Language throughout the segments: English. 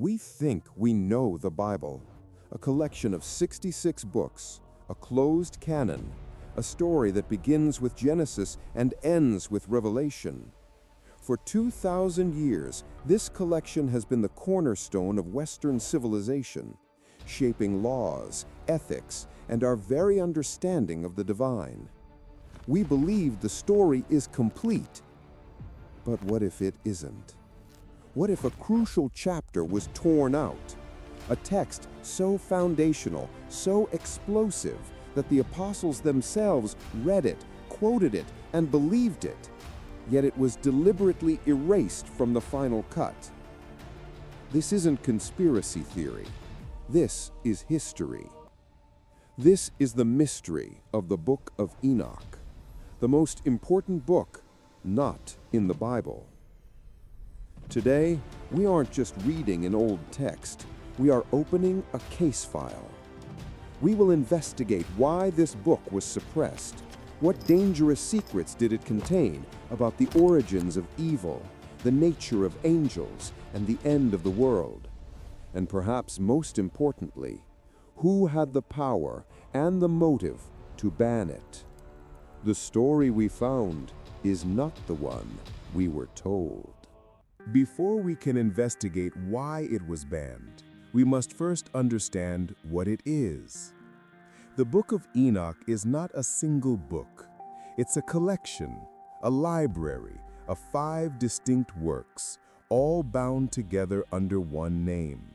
We think we know the Bible, a collection of 66 books, a closed canon, a story that begins with Genesis and ends with Revelation. For 2,000 years, this collection has been the cornerstone of Western civilization, shaping laws, ethics, and our very understanding of the divine. We believe the story is complete. But what if it isn't? What if a crucial chapter was torn out? A text so foundational, so explosive, that the apostles themselves read it, quoted it, and believed it, yet it was deliberately erased from the final cut. This isn't conspiracy theory. This is history. This is the mystery of the Book of Enoch, the most important book not in the Bible. Today, we aren't just reading an old text, we are opening a case file. We will investigate why this book was suppressed. What dangerous secrets did it contain about the origins of evil, the nature of angels, and the end of the world? And perhaps most importantly, who had the power and the motive to ban it? The story we found is not the one we were told. Before we can investigate why it was banned, we must first understand what it is. The Book of Enoch is not a single book. It's a collection, a library of 5 distinct works, all bound together under one name.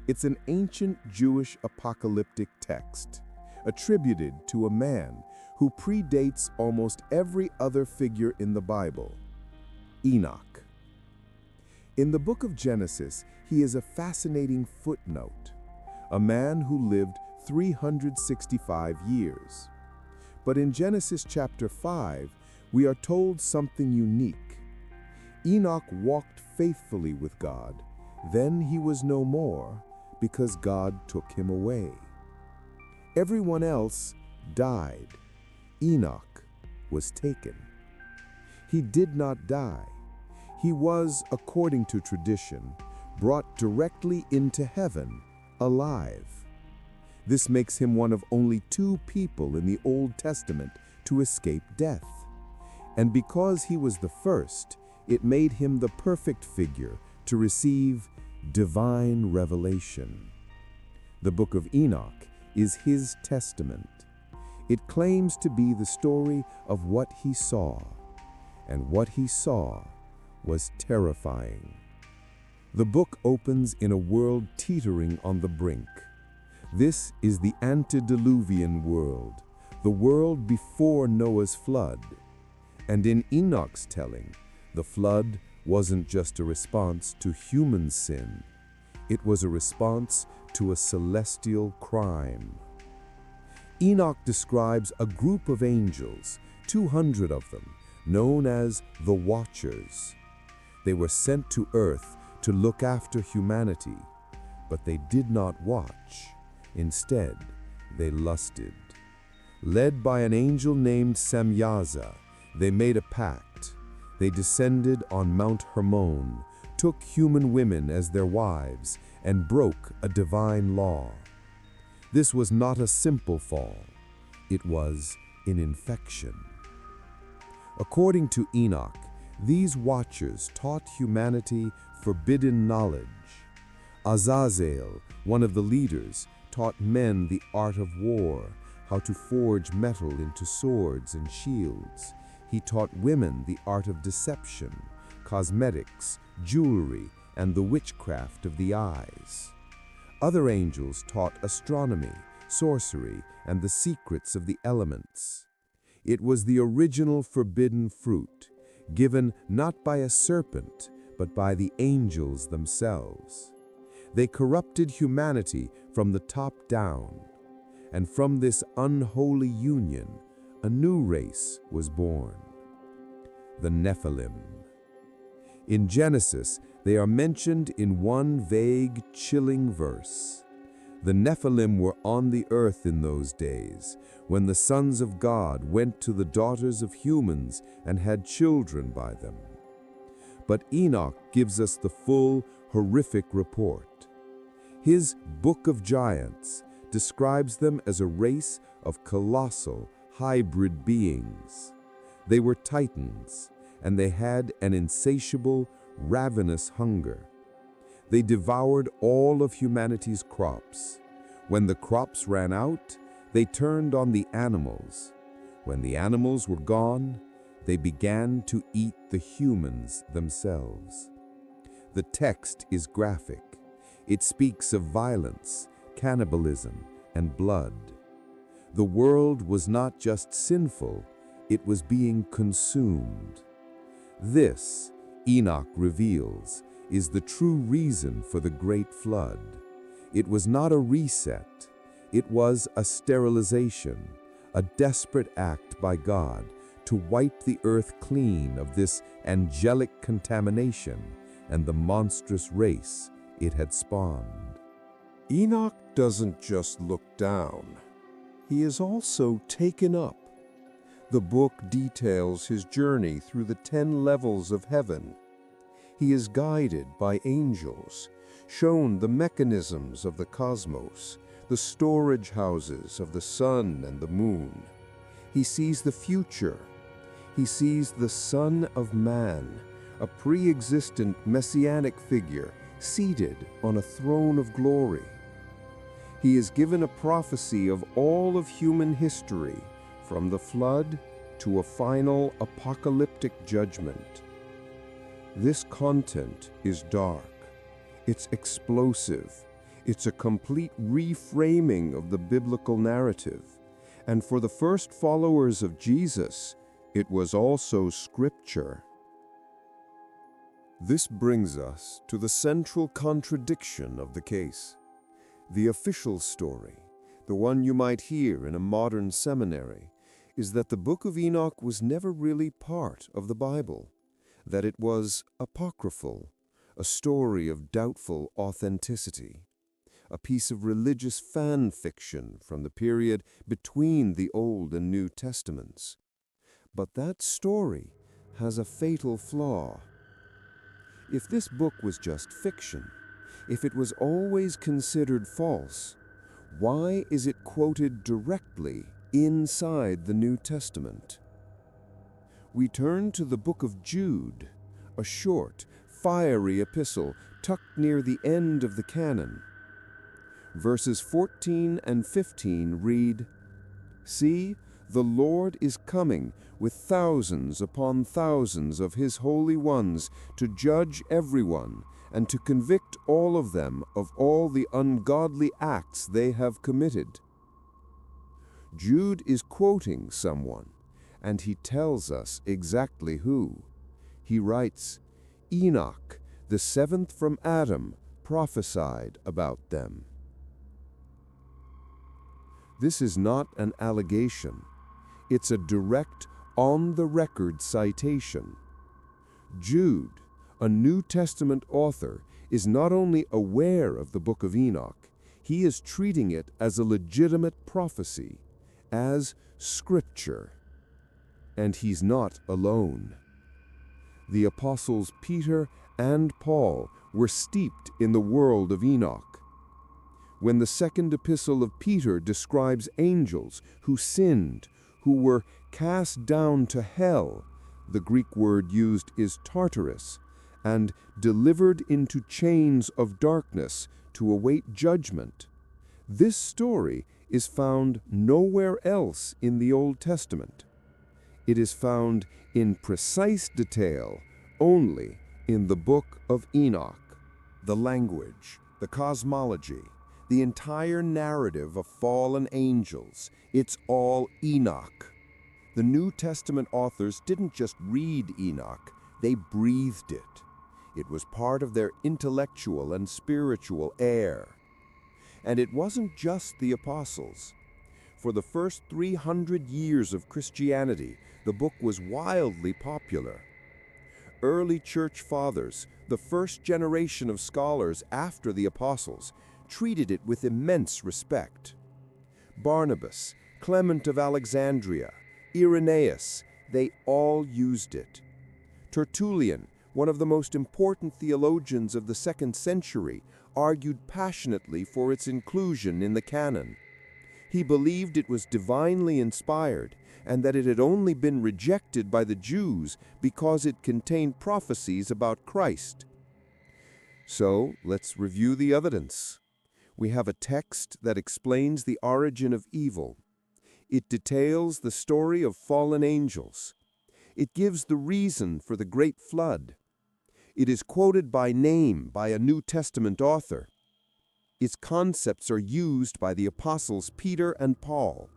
It's an ancient Jewish apocalyptic text, attributed to a man who predates almost every other figure in the Bible, Enoch. In the book of Genesis, he is a fascinating footnote, a man who lived 365 years. But in Genesis chapter 5, we are told something unique. Enoch walked faithfully with God, then he was no more because God took him away. Everyone else died. Enoch was taken. He did not die. He was, according to tradition, brought directly into heaven, alive. This makes him one of only 2 people in the Old Testament to escape death. And because he was the first, it made him the perfect figure to receive divine revelation. The Book of Enoch is his testament. It claims to be the story of what he saw, and what he saw was terrifying. The book opens in a world teetering on the brink. This is the antediluvian world, the world before Noah's flood. And in Enoch's telling, the flood wasn't just a response to human sin. It was a response to a celestial crime. Enoch describes a group of angels, 200 of them, known as the Watchers. They were sent to earth to look after humanity, but they did not watch. Instead, they lusted. Led by an angel named Samyaza, they made a pact. They descended on Mount Hermon, took human women as their wives, and broke a divine law. This was not a simple fall. It was an infection. According to Enoch, these watchers taught humanity forbidden knowledge. Azazel, one of the leaders, taught men the art of war, how to forge metal into swords and shields. He taught women the art of deception, cosmetics, jewelry, and the witchcraft of the eyes. Other angels taught astronomy, sorcery, and the secrets of the elements. It was the original forbidden fruit, given not by a serpent, but by the angels themselves. They corrupted humanity from the top down, and from this unholy union, a new race was born, the Nephilim. In Genesis, they are mentioned in one vague, chilling verse. The Nephilim were on the earth in those days, when the sons of God went to the daughters of humans and had children by them. But Enoch gives us the full, horrific report. His Book of Giants describes them as a race of colossal, hybrid beings. They were titans, and they had an insatiable, ravenous hunger. They devoured all of humanity's crops. When the crops ran out, they turned on the animals. When the animals were gone, they began to eat the humans themselves. The text is graphic. It speaks of violence, cannibalism, and blood. The world was not just sinful, it was being consumed. This, Enoch reveals, is the true reason for the Great Flood. It was not a reset, it was a sterilization, a desperate act by God to wipe the earth clean of this angelic contamination and the monstrous race it had spawned. Enoch doesn't just look down. He is also taken up. The book details his journey through the 10 levels of heaven. He is guided by angels, shown the mechanisms of the cosmos, the storage houses of the sun and the moon. He sees the future. He sees the Son of Man, a pre-existent messianic figure seated on a throne of glory. He is given a prophecy of all of human history, from the flood to a final apocalyptic judgment. This content is dark. It's explosive. It's a complete reframing of the biblical narrative. And for the first followers of Jesus, it was also scripture. This brings us to the central contradiction of the case. The official story, the one you might hear in a modern seminary, is that the Book of Enoch was never really part of the Bible, that it was apocryphal, a story of doubtful authenticity, a piece of religious fan fiction from the period between the Old and New Testaments. But that story has a fatal flaw. If this book was just fiction, if it was always considered false, why is it quoted directly inside the New Testament? We turn to the book of Jude, a short, fiery epistle tucked near the end of the canon. Verses 14 and 15 read, "See, the Lord is coming with thousands upon thousands of his holy ones to judge everyone and to convict all of them of all the ungodly acts they have committed." Jude is quoting someone, and he tells us exactly who. He writes, "Enoch, the seventh from Adam, prophesied about them." This is not an allegation. It's a direct, on-the-record citation. Jude, a New Testament author, is not only aware of the Book of Enoch, he is treating it as a legitimate prophecy, as scripture. And he's not alone. The apostles Peter and Paul were steeped in the world of Enoch. When the second epistle of Peter describes angels who sinned, who were cast down to hell, the Greek word used is Tartarus, and delivered into chains of darkness to await judgment. This story is found nowhere else in the Old Testament. It is found in precise detail only in the Book of Enoch. The language, the cosmology, the entire narrative of fallen angels, it's all Enoch. The New Testament authors didn't just read Enoch, they breathed it. It was part of their intellectual and spiritual air. And it wasn't just the apostles. For the first 300 years of Christianity, the book was wildly popular. Early church fathers, the first generation of scholars after the apostles, treated it with immense respect. Barnabas, Clement of Alexandria, Irenaeus, they all used it. Tertullian, one of the most important theologians of the 2nd century, argued passionately for its inclusion in the canon. He believed it was divinely inspired and that it had only been rejected by the Jews because it contained prophecies about Christ. So, let's review the evidence. We have a text that explains the origin of evil. It details the story of fallen angels. It gives the reason for the Great Flood. It is quoted by name by a New Testament author. Its concepts are used by the apostles Peter and Paul.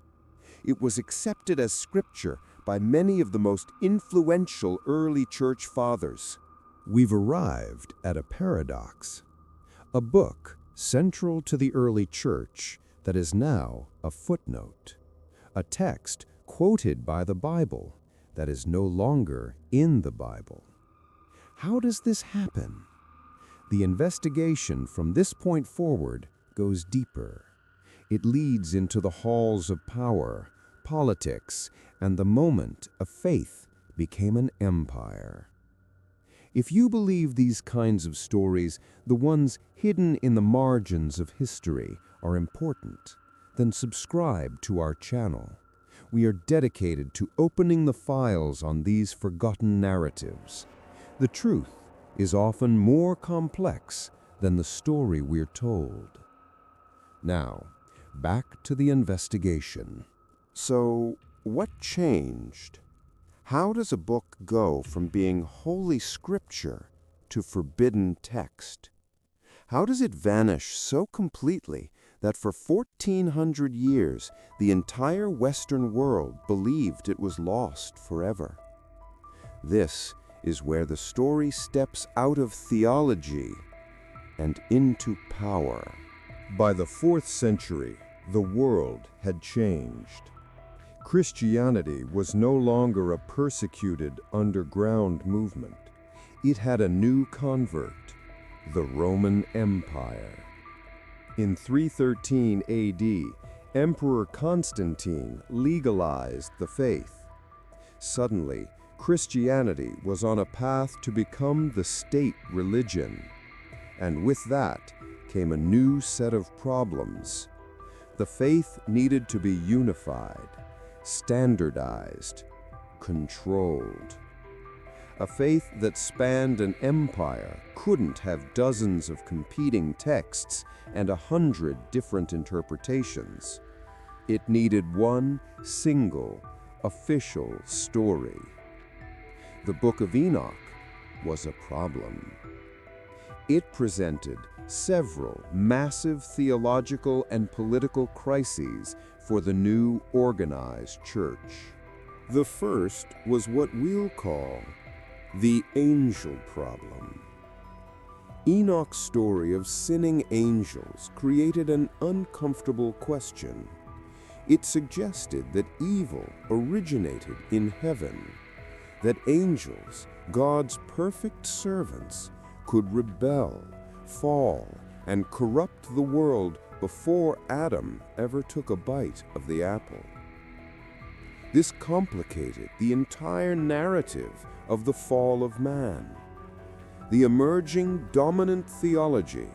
It was accepted as scripture by many of the most influential early church fathers. We've arrived at a paradox. A book central to the early church that is now a footnote. A text quoted by the Bible that is no longer in the Bible. How does this happen? The investigation from this point forward goes deeper. It leads into the halls of power, politics, and the moment a faith became an empire. If you believe these kinds of stories, the ones hidden in the margins of history, are important, then subscribe to our channel. We are dedicated to opening the files on these forgotten narratives. The truth is often more complex than the story we're told. Now, back to the investigation. So, what changed? How does a book go from being holy scripture to forbidden text? How does it vanish so completely that for 1,400 years the entire Western world believed it was lost forever? This is where the story steps out of theology and into power. By the 4th century, the world had changed. Christianity was no longer a persecuted underground movement. It had a new convert, the Roman Empire. In 313 AD, Emperor Constantine legalized the faith. Suddenly, Christianity was on a path to become the state religion. And with that came a new set of problems. The faith needed to be unified, standardized, controlled. A faith that spanned an empire couldn't have dozens of competing texts and 100 different interpretations. It needed one single, official story. The Book of Enoch was a problem. It presented several massive theological and political crises for the new organized church. The first was what we'll call the angel problem. Enoch's story of sinning angels created an uncomfortable question. It suggested that evil originated in heaven, that angels, God's perfect servants, could rebel, fall, and corrupt the world before Adam ever took a bite of the apple. This complicated the entire narrative of the fall of man. The emerging dominant theology,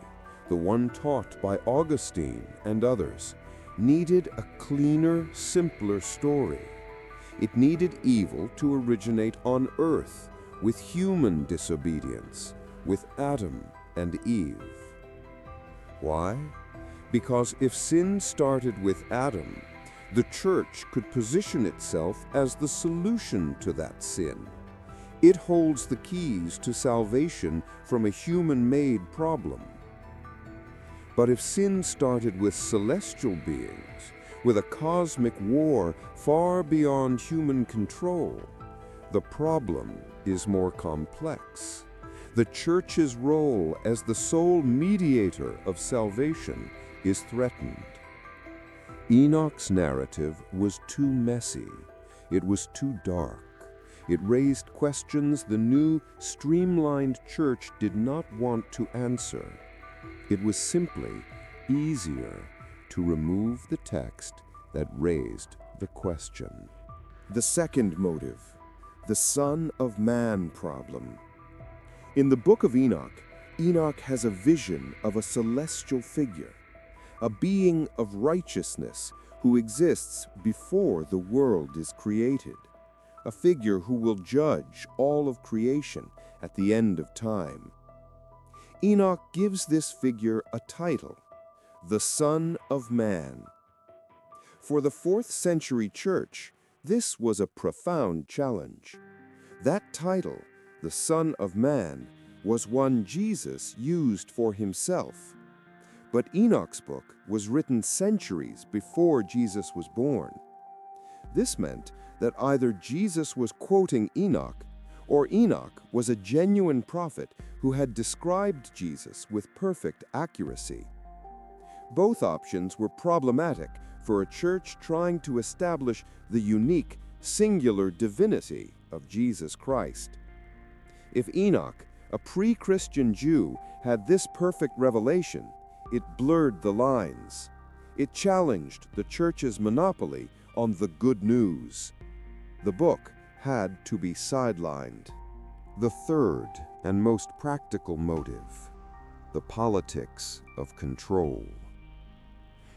the one taught by Augustine and others, needed a cleaner, simpler story. It needed evil to originate on earth with human disobedience, with Adam and Eve. Why? Because if sin started with Adam, the church could position itself as the solution to that sin. It holds the keys to salvation from a human-made problem. But if sin started with celestial beings, with a cosmic war far beyond human control, the problem is more complex. The church's role as the sole mediator of salvation is threatened. Enoch's narrative was too messy. It was too dark. It raised questions the new, streamlined church did not want to answer. It was simply easier to remove the text that raised the question. The second motive, the Son of Man problem. In the Book of Enoch, Enoch has a vision of a celestial figure, a being of righteousness who exists before the world is created, a figure who will judge all of creation at the end of time. Enoch gives this figure a title, the Son of Man. For the 4th century church, this was a profound challenge. That title, the Son of Man, was one Jesus used for himself. But Enoch's book was written centuries before Jesus was born. This meant that either Jesus was quoting Enoch, or Enoch was a genuine prophet who had described Jesus with perfect accuracy. Both options were problematic for a church trying to establish the unique, singular divinity of Jesus Christ. If Enoch, a pre-Christian Jew, had this perfect revelation, it blurred the lines. It challenged the church's monopoly on the good news. The book had to be sidelined. The third and most practical motive, the politics of control.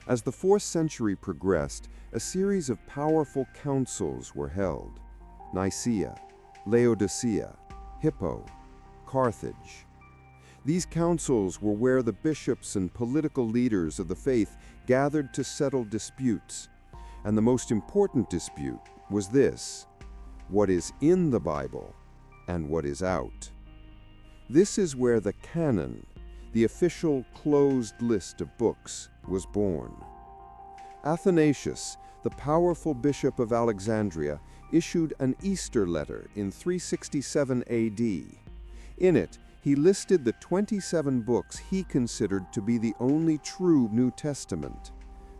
As the 4th century progressed, a series of powerful councils were held: Nicaea, Laodicea, Hippo, Carthage. These councils were where the bishops and political leaders of the faith gathered to settle disputes. And the most important dispute was this: what is in the Bible and what is out. This is where the canon, the official closed list of books, was born. Athanasius, the powerful bishop of Alexandria, issued an Easter letter in 367 AD. In it, he listed the 27 books he considered to be the only true New Testament.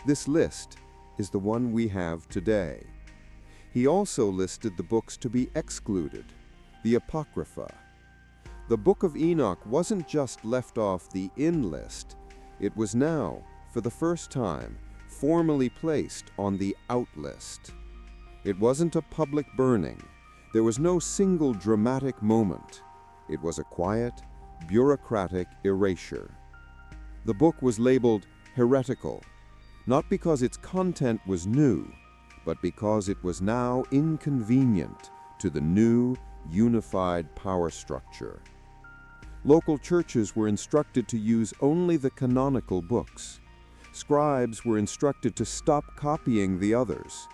This list is the one we have today. He also listed the books to be excluded, the Apocrypha. The Book of Enoch wasn't just left off the in list, it was now, for the first time, formally placed on the out list. It wasn't a public burning. There was no single dramatic moment. It was a quiet, bureaucratic erasure. The book was labeled heretical, not because its content was new, but because it was now inconvenient to the new, unified power structure. Local churches were instructed to use only the canonical books. Scribes were instructed to stop copying the others.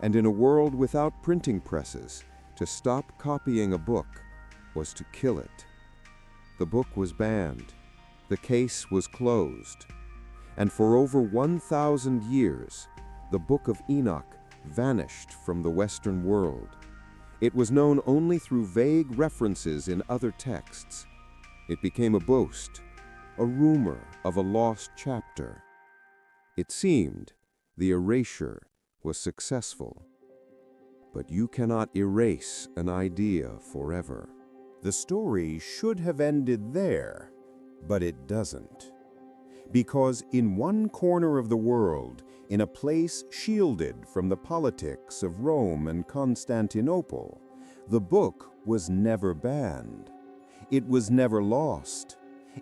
And in a world without printing presses, to stop copying a book was to kill it. The book was banned. The case was closed. And for over 1,000 years, the Book of Enoch vanished from the Western world. It was known only through vague references in other texts. It became a boast, a rumor of a lost chapter. It seemed the erasure was successful. But you cannot erase an idea forever. The story should have ended there, but it doesn't. Because in one corner of the world, in a place shielded from the politics of Rome and Constantinople, the book was never banned. It was never lost.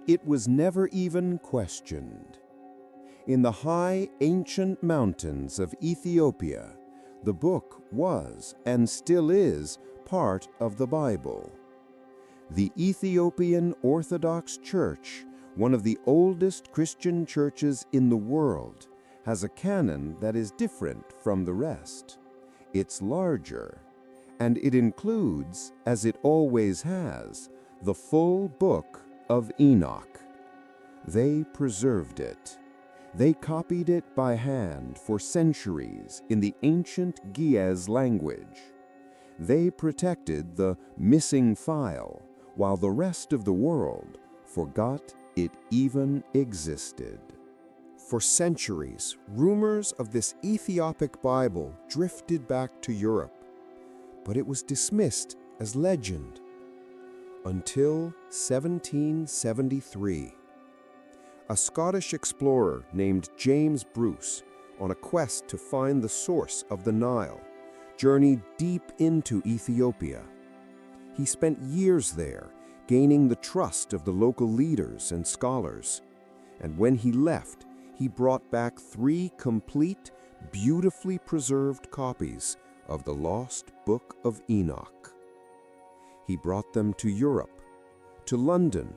It was never even questioned. In the high, ancient mountains of Ethiopia, the book was, and still is, part of the Bible. The Ethiopian Orthodox Church, one of the oldest Christian churches in the world, has a canon that is different from the rest. It's larger, and it includes, as it always has, the full Book of Enoch. They preserved it. They copied it by hand for centuries in the ancient Ge'ez language. They protected the missing file, while the rest of the world forgot it even existed. For centuries, rumors of this Ethiopic Bible drifted back to Europe, but it was dismissed as legend until 1773. A Scottish explorer named James Bruce, on a quest to find the source of the Nile, journeyed deep into Ethiopia. He spent years there, gaining the trust of the local leaders and scholars. And when he left, he brought back 3 complete, beautifully preserved copies of the lost Book of Enoch. He brought them to Europe, to London,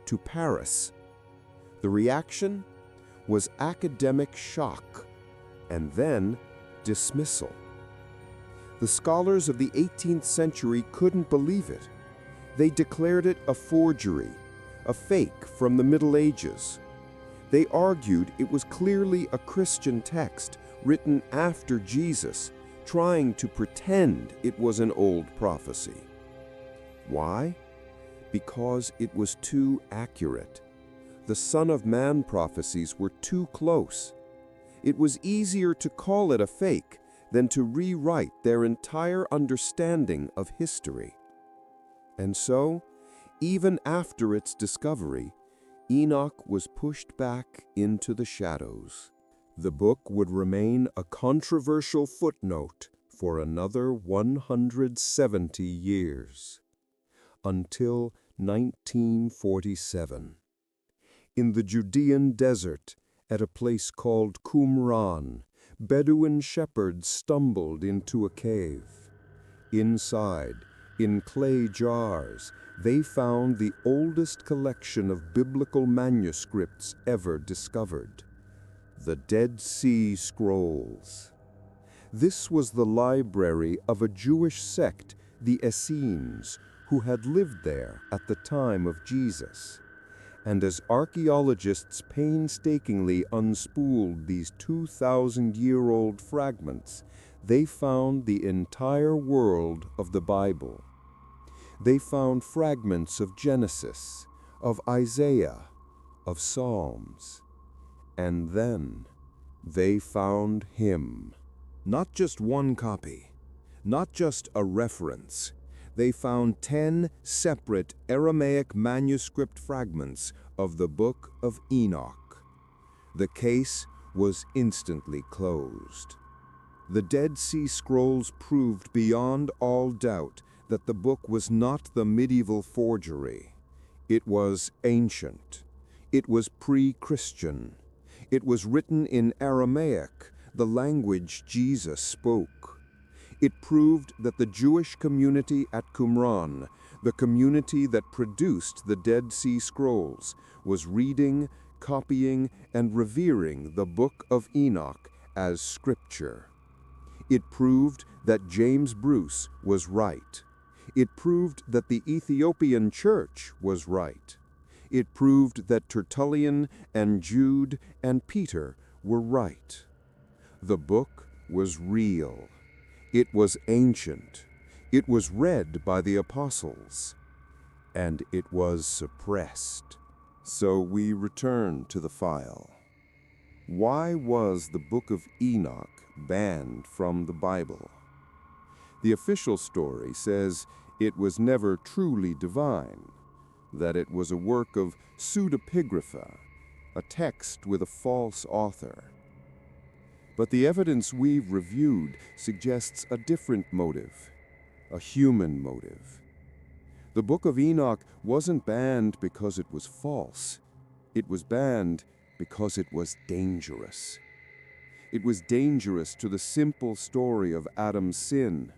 to Paris. The reaction was academic shock, and then dismissal. The scholars of the 18th century couldn't believe it. They declared it a forgery, a fake from the Middle Ages. They argued it was clearly a Christian text written after Jesus, trying to pretend it was an old prophecy. Why? Because it was too accurate. The Son of Man prophecies were too close. It was easier to call it a fake than to rewrite their entire understanding of history. And so, even after its discovery, Enoch was pushed back into the shadows. The book would remain a controversial footnote for another 170 years, until 1947. In the Judean desert, at a place called Qumran, Bedouin shepherds stumbled into a cave. Inside, in clay jars, they found the oldest collection of biblical manuscripts ever discovered, the Dead Sea Scrolls. This was the library of a Jewish sect, the Essenes, who had lived there at the time of Jesus. And as archaeologists painstakingly unspooled these 2,000-year-old fragments, they found the entire world of the Bible. They found fragments of Genesis, of Isaiah, of Psalms. And then they found him. Not just one copy, not just a reference. They found 10 separate Aramaic manuscript fragments of the Book of Enoch. The case was instantly closed. The Dead Sea Scrolls proved beyond all doubt that the book was not the medieval forgery. It was ancient. It was pre-Christian. It was written in Aramaic, the language Jesus spoke. It proved that the Jewish community at Qumran, the community that produced the Dead Sea Scrolls, was reading, copying, and revering the Book of Enoch as scripture. It proved that James Bruce was right. It proved that the Ethiopian church was right. It proved that Tertullian and Jude and Peter were right. The book was real. It was ancient. It was read by the apostles. And it was suppressed. So we return to the file. Why was the Book of Enoch banned from the Bible? The official story says it was never truly divine, that it was a work of pseudepigrapha, a text with a false author. But the evidence we've reviewed suggests a different motive, a human motive. The Book of Enoch wasn't banned because it was false. It was banned because it was dangerous. It was dangerous to the simple story of Adam's sin.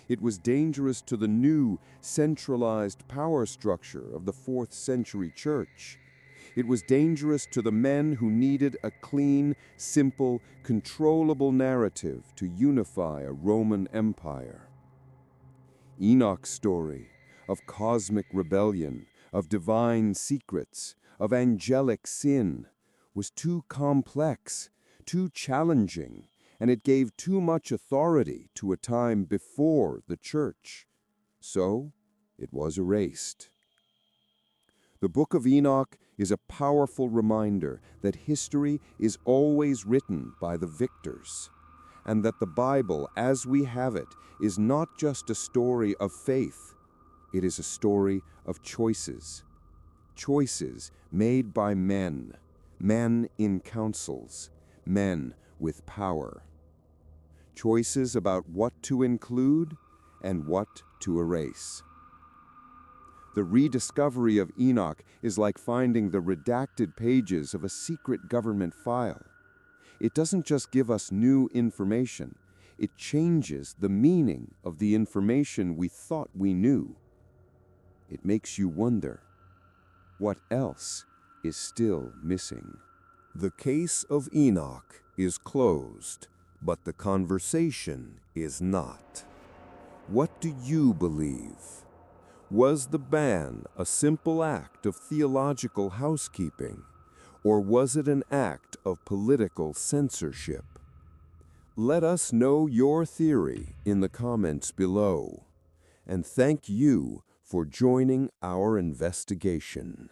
It was dangerous to the new, centralized power structure of the 4th century church. It was dangerous to the men who needed a clean, simple, controllable narrative to unify a Roman Empire. Enoch's story of cosmic rebellion, of divine secrets, of angelic sin, was too complex, too challenging, and it gave too much authority to a time before the church. So, it was erased. The Book of Enoch is a powerful reminder that history is always written by the victors, and that the Bible, as we have it, is not just a story of faith. It is a story of choices. Choices made by men, men in councils, men with power. Choices about what to include and what to erase. The rediscovery of Enoch is like finding the redacted pages of a secret government file. It doesn't just give us new information, it changes the meaning of the information we thought we knew. It makes you wonder, what else is still missing? The case of Enoch is closed, but the conversation is not. What do you believe? Was the ban a simple act of theological housekeeping, or was it an act of political censorship? Let us know your theory in the comments below, and thank you for joining our investigation.